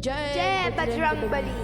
जय बजरंगबली।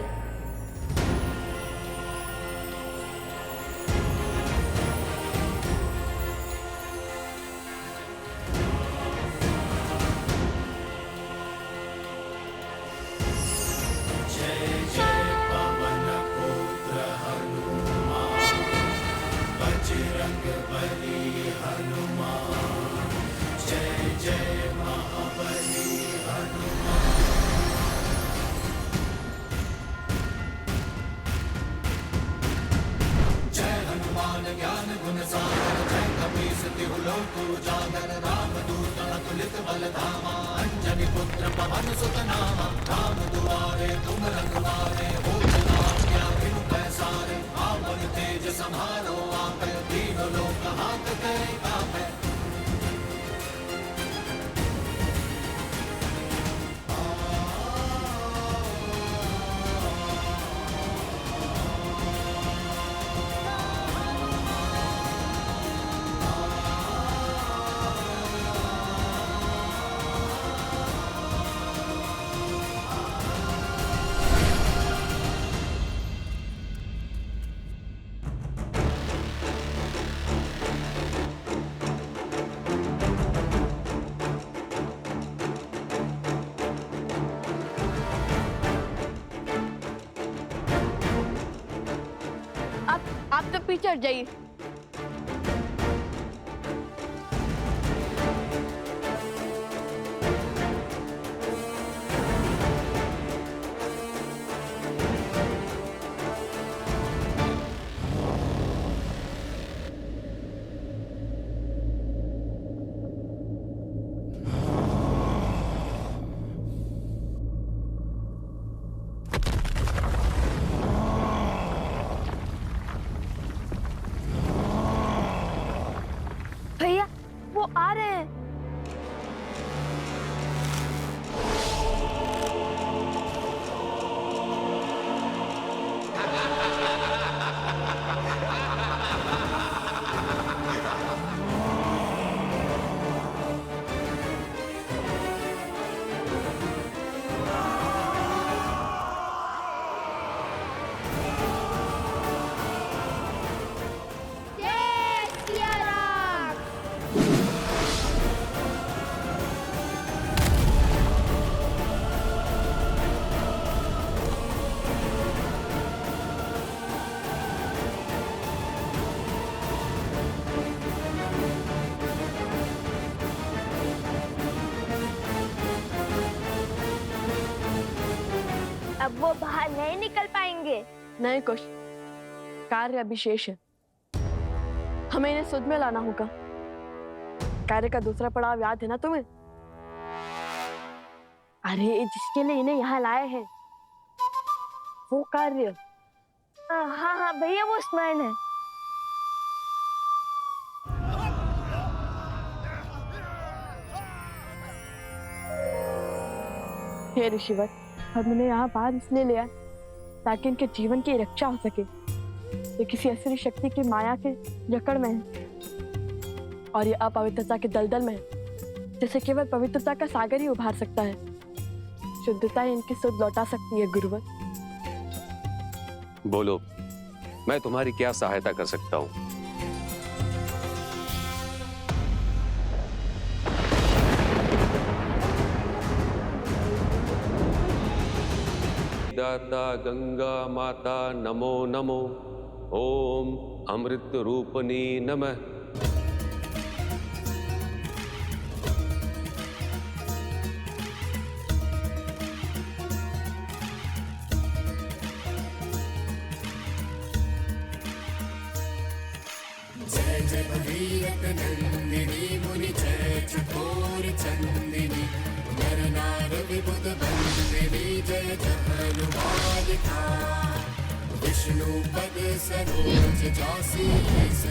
आप तो पीछे हट जाइए। भैया वो आ रहे हैं। अब वो बाहर नहीं निकल पाएंगे। नहीं कुछ कार्य अभी शेष है, हमें इन्हें सुध में लाना होगा। कार्य का दूसरा पड़ाव याद है ना तुम्हें? अरे जिसके लिए इन्हें यहाँ लाए हैं वो कार्य। हाँ हाँ भैया वो स्मरण है। हे ऋषिवर, हम इन्हें यहाँ बाहर इसलिए ले आए ताकि इनके जीवन की रक्षा हो सके। ये किसी असुरी शक्ति की माया के जकड़ में है और ये अपवित्रता के दलदल में है, जिसे केवल पवित्रता का सागर ही उभार सकता है। शुद्धता ही इनकी सुध लौटा सकती है गुरुवर। बोलो, मैं तुम्हारी क्या सहायता कर सकता हूँ? दाता गंगा माता नमो नमो, ओम अमृत रूपनी नमः। जय जय भगीरथ नंदिनी मुनि जय चकोर चंदिनी, नर नार विबुध बंदिनी जय जहनुमालिका। विष्णु पद सरोज जासी,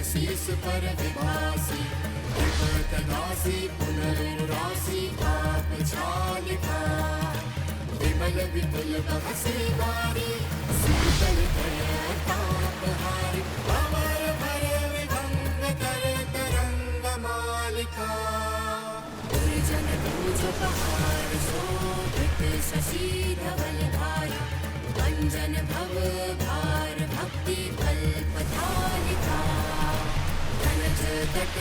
शीस पर विभासी, विपतनासी पुनरुरासी आप छालिका। विमल विपुल बहसी वारी, शीतल तापहारी, अमर भर विभंग कर तरंग मालिका। जन दूज सुपहार शोभित शशि धवल धारा भंजन भव भार भक्ति कल्पधारिका धनज तट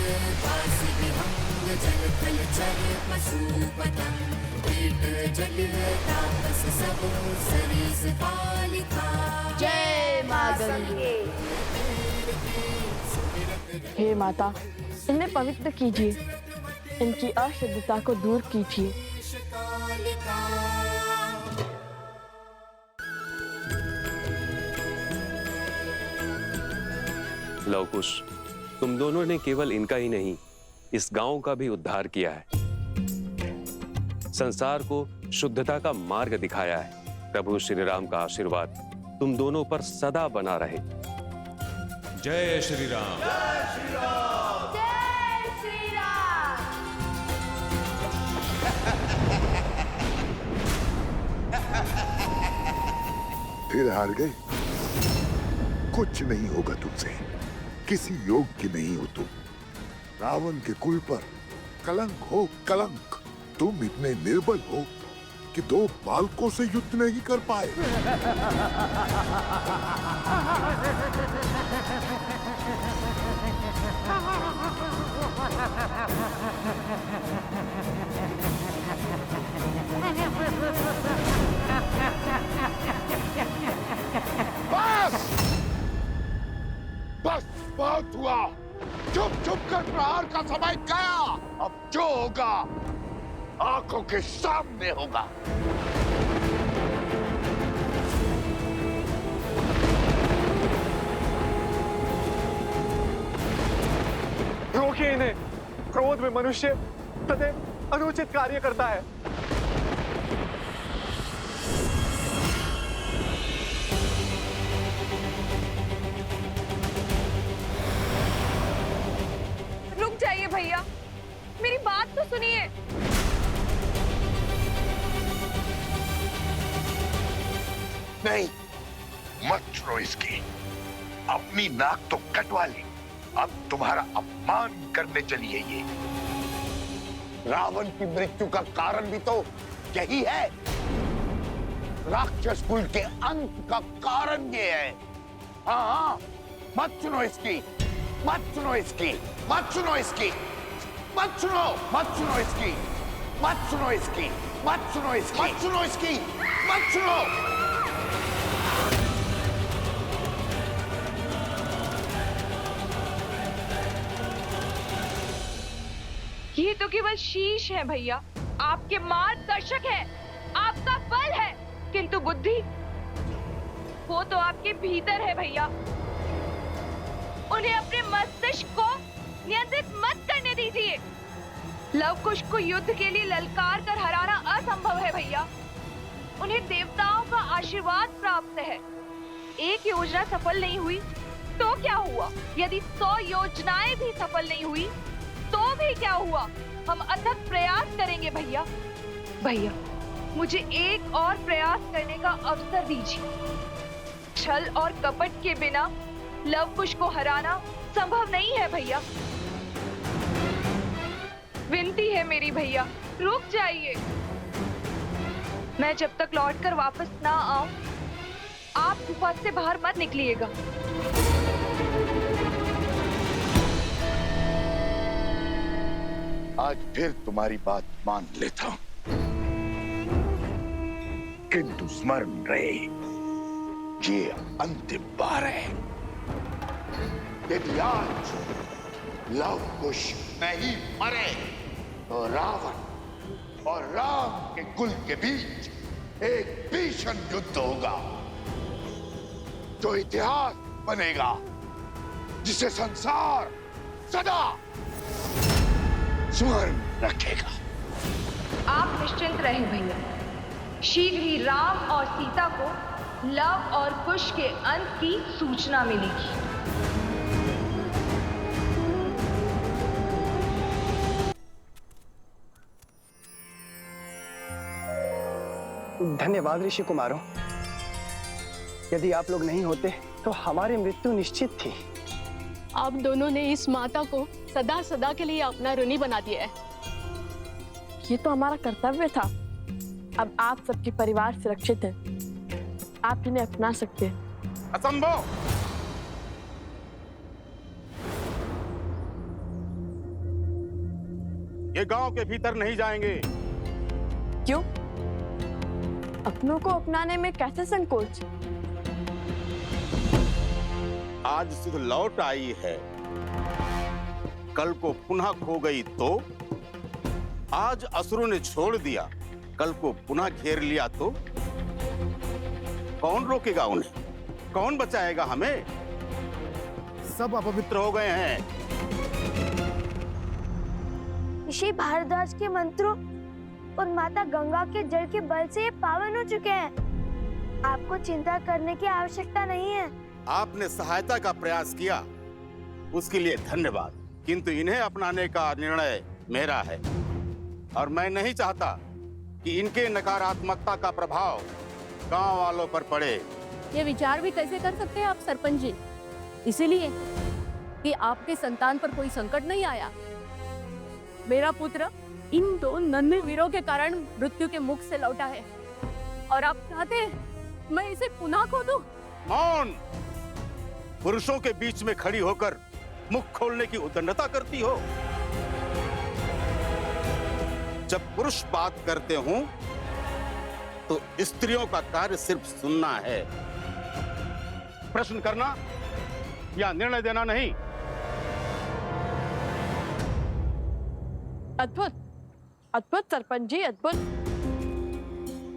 वासी विहंग जल थल चर पशु पतंग कीट जल तापस सब सरीस पालिका जय माँ गंगे। हे माता, इन्हें पवित्र कीजिए, इनकी अशुद्धता को दूर कीजिए। लवकुश, तुम दोनों ने केवल इनका ही नहीं, इस गांव का भी उद्धार किया है, संसार को शुद्धता का मार्ग दिखाया है। प्रभु श्री राम का आशीर्वाद तुम दोनों पर सदा बना रहे। जय श्री राम। जय श्री राम। फिर हार गए? कुछ नहीं होगा तुमसे, किसी योग की नहीं हो तुम। रावण के कुल पर कलंक हो कलंक। तुम इतने निर्बल हो कि 2 बालकों से युद्ध नहीं कर पाए। बस बस बहुत हुआ। चुप चुप कर प्रहार का समय गया। अब जो होगा आंखों के सामने होगा। रोकिए इन्हें। क्रोध में मनुष्य सदैव अनुचित कार्य करता है। रुक जाइए भैया, मेरी बात तो सुनिए। नहीं, मत सुनो इसकी। अपनी नाक तो कटवा ली। अब तुम्हारा अपमान करने चली है ये। रावण की मृत्यु का कारण भी तो यही है। राक्षस कुल के अंत का कारण ये है। हाँ हाँ, मत सुनो इसकी, मत सुनो इसकी, मत सुनो इसकी, मत सुनो, मत सुनो इसकी, मत सुनो इसकी, मत सुनो इसकी, मत सुनो इसकी, मत सुनो। ये तो केवल शीश है भैया, आपके मार्गदर्शक है, आपका बल है, किंतु बुद्धि वो तो आपके भीतर है भैया। उन्हें अपने मस्तिष्क को नियंत्रित मत करने दीजिए। लवकुश को युद्ध के लिए ललकार कर हराना असंभव है भैया। उन्हें देवताओं का आशीर्वाद प्राप्त है। एक योजना सफल नहीं हुई तो क्या हुआ? यदि 100 योजनाएं भी सफल नहीं हुई तो भी क्या हुआ? हम अथक प्रयास करेंगे भैया। भैया, मुझे एक और प्रयास करने का अवसर दीजिए। छल और कपट के बिना लवकुश को हराना संभव नहीं है भैया। विनती है मेरी भैया, रुक जाइए। मैं जब तक लौटकर वापस ना आऊं, आप गुफा से बाहर मत निकलिएगा। आज फिर तुम्हारी बात मान लेता हूं, किंतु स्मरण रहे, ये अंतिम बार है। यदि आज लवकुश नहीं मरे तो रावण और राम के कुल के बीच एक भीषण युद्ध होगा, जो इतिहास बनेगा, जिसे संसार सदा स्मरण रखेगा। आप निश्चिंत रहें भैया, शीघ्र ही राम और सीता को लव और कुश के अंत की सूचना मिलेगी। धन्यवाद ऋषि कुमारों। यदि आप लोग नहीं होते तो हमारी मृत्यु निश्चित थी। आप दोनों ने इस माता को सदा सदा के लिए अपना ऋणी बना दिया है। ये तो हमारा कर्तव्य था। अब आप सबके परिवार सुरक्षित है, आप इन्हें अपना सकते हैं। असंभव। ये गांव के भीतर नहीं जाएंगे। क्यों? अपनों को अपनाने में कैसे संकोच? आज सुध लौट आई है, कल को पुनः खो गई तो? आज असुरों ने छोड़ दिया, कल को पुनः घेर लिया तो? कौन रोकेगा उन्हें? कौन बचाएगा हमें? सब अपवित्र हो गए हैं। ऋषि भारद्वाज के मंत्रों और माता गंगा के जल के बल से ये पावन हो चुके हैं। आपको चिंता करने की आवश्यकता नहीं है। आपने सहायता का प्रयास किया, उसके लिए धन्यवाद, किंतु इन्हें अपनाने का निर्णय मेरा है और मैं नहीं चाहता कि इनके नकारात्मकता का प्रभाव गांव वालों पर पड़े। ये विचार भी कैसे कर सकते हैं आप सरपंच जी? इसीलिए कि आपके संतान पर कोई संकट नहीं आया। मेरा पुत्र इन दो नन्हे वीरों के कारण मृत्यु के मुख से लौटा है और आप चाहते हैं मैं इसे पुनः खो दूं? मौन! पुरुषों के बीच में खड़ी होकर मुख खोलने की उद्दंडता करती हो। जब पुरुष बात करते हों तो स्त्रियों का कार्य सिर्फ सुनना है, प्रश्न करना या निर्णय देना नहीं। अद्भुत, अद्भुत सरपंच जी, अद्भुत।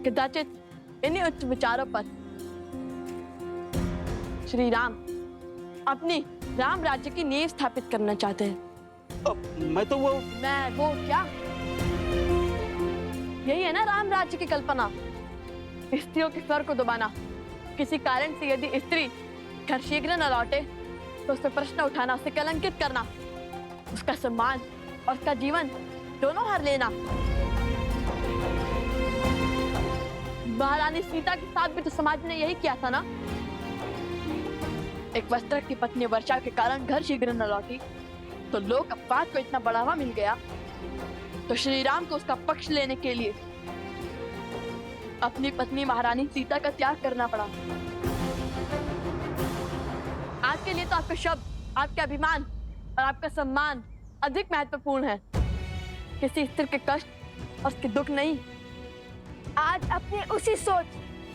कदाचित इन्हीं उच्च विचारों पर श्री राम अपनी राम राज्य की नींव स्थापित करना चाहते हैं। मैं तो वो क्या? यही है ना राम राज्य की कल्पना, स्त्रियों के स्वर को दबाना। किसी कारण से यदि स्त्री घर शीघ्र न लौटे तो उस पर प्रश्न उठाना, उसे कलंकित करना, उसका सम्मान और उसका जीवन दोनों हर लेना। महारानी सीता के साथ भी तो समाज ने यही किया था ना। एक वस्त्र की पत्नी वर्षा के कारण घर शीघ्र न लौटी तो लोक अपवाद को इतना बढ़ावा मिल गया, तो श्री राम को उसका पक्ष लेने के लिए अपनी पत्नी महारानी सीता का त्याग करना पड़ा। आज के लिए तो आपके शब्द, आपके अभिमान और आपका सम्मान अधिक महत्वपूर्ण है, किसी स्त्री के कष्ट और उसके दुख नहीं। आज अपने उसी सोच,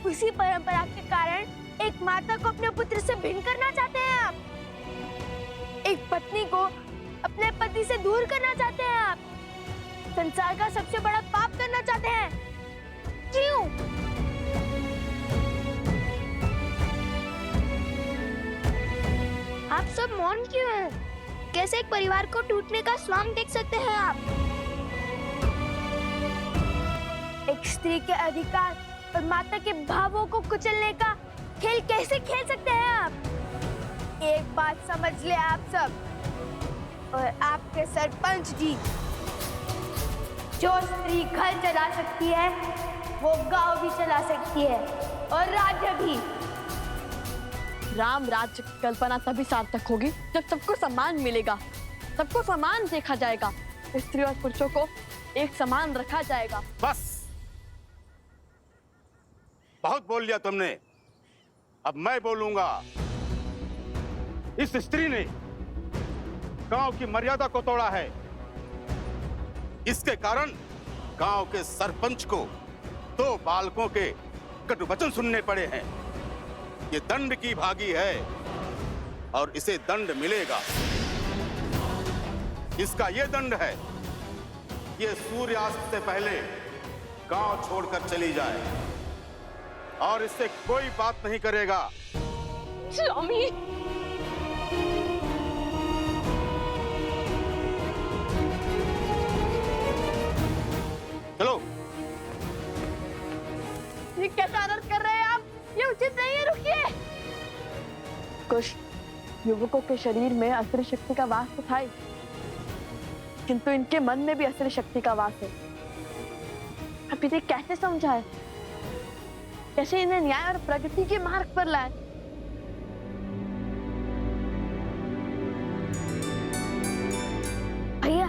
उसी परंपरा के कारण एक माता को अपने पुत्र से भिन्न करना चाहते हैं आप। एक पत्नी को अपने पति से दूर करना चाहते हैं आप। संसार का सबसे बड़ा पाप करना चाहते हैं। क्यों? आप सब मौन क्यों हैं? कैसे एक परिवार को टूटने का स्वांग देख सकते हैं आप? एक स्त्री के अधिकार और माता के भावों को कुचलने का खेल कैसे खेल सकते हैं आप? एक बात समझ ले आप सब और आपके सरपंच जी, जो स्त्री घर चला सकती है वो गांव भी चला सकती है और राज्य भी। राम राज्य की कल्पना तभी सार्थक होगी जब सबको सम्मान मिलेगा, सबको समान देखा जाएगा, स्त्री और पुरुषों को एक समान रखा जाएगा। बस, बहुत बोल लिया तुमने, अब मैं बोलूंगा। इस स्त्री ने गांव की मर्यादा को तोड़ा है। इसके कारण गांव के सरपंच को 2 बालकों के कटु वचन सुनने पड़े हैं। ये दंड की भागी है और इसे दंड मिलेगा। इसका ये दंड है, ये सूर्यास्त से पहले गांव छोड़कर चली जाए और इससे कोई बात नहीं करेगा। स्वामी, चलो। ये कैसा अनर्थ कर रहे हैं आप? ये उचित नहीं है, रुकिए। कुछ युवकों के शरीर में असुरी शक्ति का वास तो था ही, किंतु इनके मन में भी असुरी शक्ति का वास है। अब इन्हें कैसे समझाए, कैसे इन्हें न्याय और प्रगति के मार्ग पर लाए? भैया,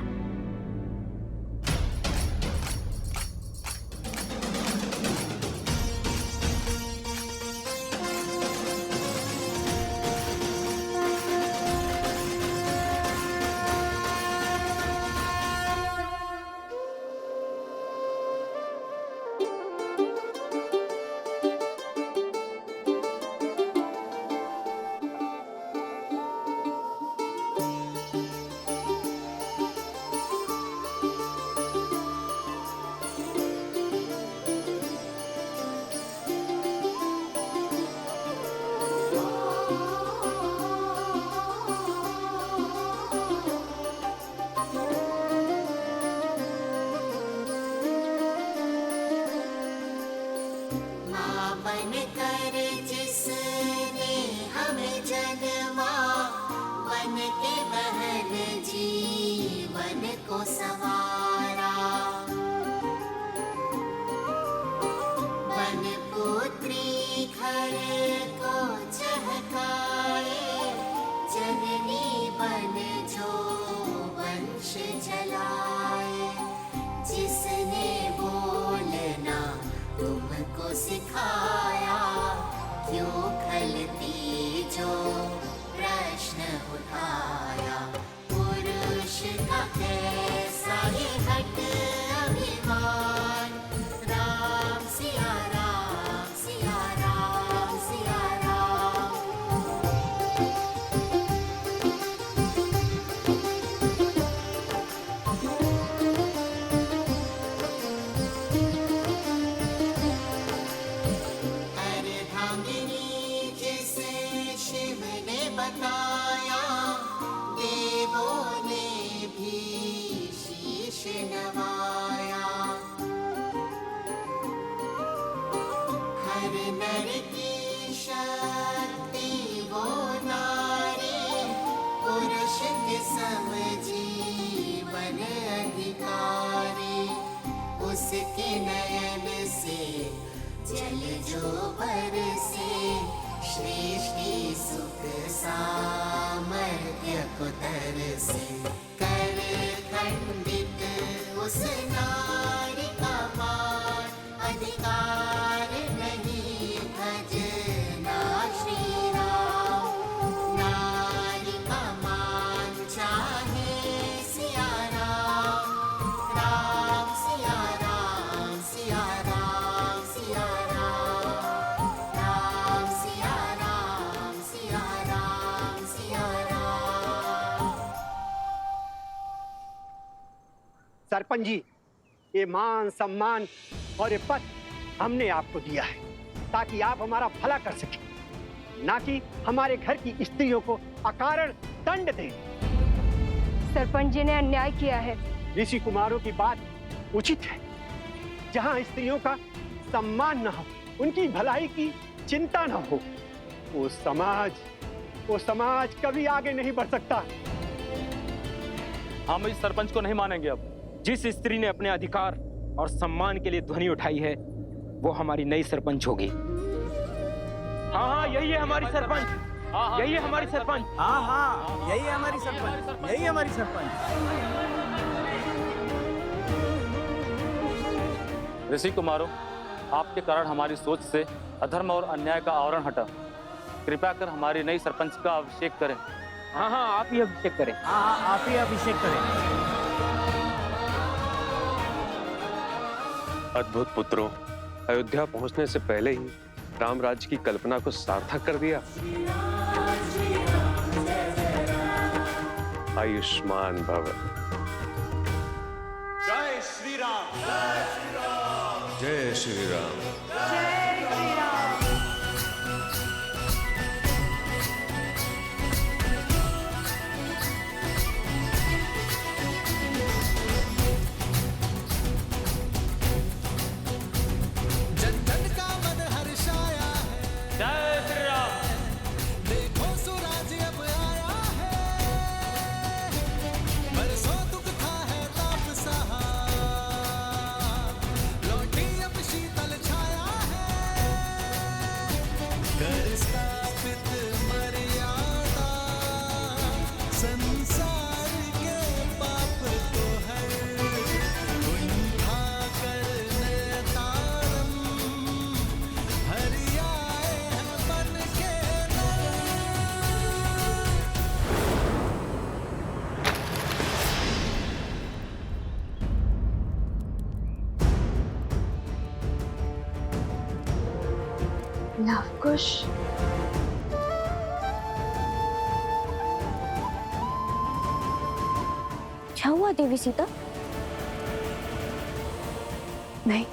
सिखाया, क्यों खलती जो प्रश्न उठाया, पुरुष का कैसा ये हट अभिमान, राम सिया राम सिया राम सिया राम। अर्धांगिनी जिसे शिव ने बताया, देवों ने भी शीश नवाया, हर नर की शक्ति वो नारी, पुरुष के समजीवन अधिकारी, उसके नयन से जल जो बरसे, सृष्टि सुख सामर्थ्य को तरसे, कर खंडित उस नारी का मान, अधिकार नहीं भजना श्री राम, नारी का मान चाहे सिया राम, राम सिया राम सिया राम सिया राम, राम सिया राम सिया राम सिया राम। सरपंच जी, ये मान सम्मान और ये पद हमने आपको दिया है ताकि आप हमारा भला कर सकें, ना कि हमारे घर की स्त्रियों को अकारण दंड दें। सरपंच जी ने अन्याय किया है। ऋषि कुमारों की बात उचित है। जहाँ स्त्रियों का सम्मान न हो, उनकी भलाई की चिंता न हो, वो समाज कभी आगे नहीं बढ़ सकता। हम इस सरपंच को नहीं मानेंगे। अब जिस स्त्री ने अपने अधिकार और सम्मान के लिए ध्वनि उठाई है, वो हमारी नई सरपंच होगी। हाँ, यही है हमारी सरपंच, यही है हमारी सरपंच। हाँ, यही है हमारी सरपंच, यही हमारी सरपंच। ऋषि कुमारों, आपके कारण हमारी सोच से अधर्म और अन्याय का आवरण हटा। कृपया कर हमारी नई सरपंच का अभिषेक करें। हाँ, आप ही अभिषेक करें। हाँ, आप ही अभिषेक करें। अद्भुत पुत्रों, अयोध्या पहुंचने से पहले ही राम राज्य की कल्पना को सार्थक कर दिया। आयुष्मान भव। जय श्री राम, जय श्री राम, जय श्री राम। लवकुश, क्या हुआ देवी सीता? नहीं,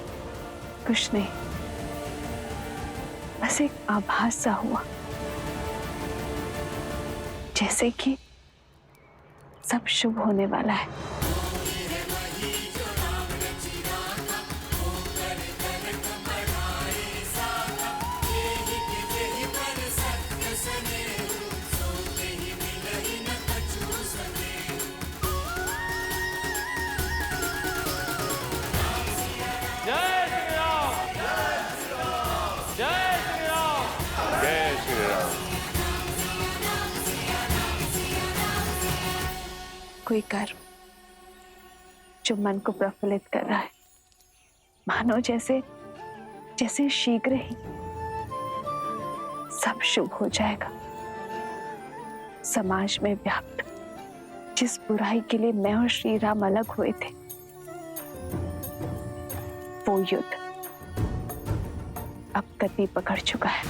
कुछ नहीं, बस एक आभास सा हुआ, जैसे कि सब शुभ होने वाला है। कोई कर्म जो मन को प्रफुल्लित कर रहा है, मानो जैसे जैसे शीघ्र ही सब शुभ हो जाएगा। समाज में व्याप्त जिस बुराई के लिए मैं और श्री राम अलग हुए थे, वो युद्ध अब गति पकड़ चुका है।